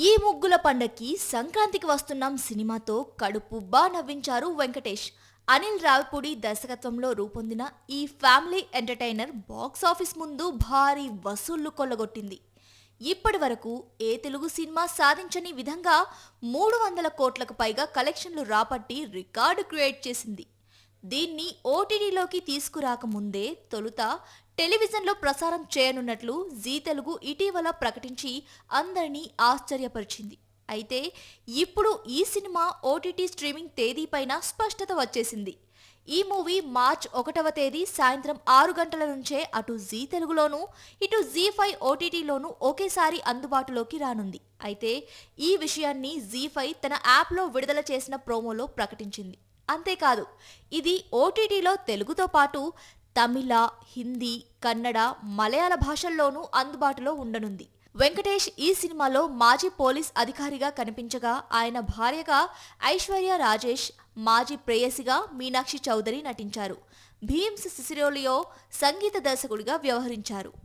ఈ ముగ్గుల పండక్కి సంక్రాంతికి వస్తున్నాం సినిమాతో కడుపుబ్బా నవ్వించారు వెంకటేష్. అనిల్ రావిపూడి దర్శకత్వంలో రూపొందిన ఈ ఫ్యామిలీ ఎంటర్టైనర్ బాక్స్ ఆఫీస్ ముందు భారీ వసూళ్లు కొల్లగొట్టింది. ఇప్పటి వరకు ఏ తెలుగు సినిమా సాధించని విధంగా 300 కోట్లకు పైగా కలెక్షన్లు రాబట్టి రికార్డు క్రియేట్ చేసింది. దీన్ని ఓటీటీలోకి తీసుకురాకముందే తొలుత టెలివిజన్లో ప్రసారం చేయనున్నట్లు జీ తెలుగు ఇటీవల ప్రకటించి అందరినీ ఆశ్చర్యపరిచింది. అయితే ఇప్పుడు ఈ సినిమా ఓటీటీ స్ట్రీమింగ్ తేదీపైన స్పష్టత వచ్చేసింది. ఈ మూవీ మార్చ్ 1వ తేదీ సాయంత్రం 6 గంటల నుంచే అటు జీ తెలుగులోనూ ఇటు జీ5 ఓటీటీలోనూ ఒకేసారి అందుబాటులోకి రానుంది. అయితే ఈ విషయాన్ని జీ5 తన యాప్లో విడుదల చేసిన ప్రోమోలో ప్రకటించింది. అంతేకాదు, ఇది ఓటీటీలో తెలుగుతో పాటు తమిళ, హిందీ, కన్నడ, మలయాళ భాషల్లోనూ అందుబాటులో ఉండనుంది. వెంకటేష్ ఈ సినిమాలో మాజీ పోలీస్ అధికారిగా కనిపించగా ఆయన భార్యగా ఐశ్వర్య రాజేష్, మాజీ ప్రేయసిగా మీనాక్షి చౌదరి నటించారు. భీమ్స్ సిసిరోలియో సంగీత దర్శకుడిగా వ్యవహరించారు.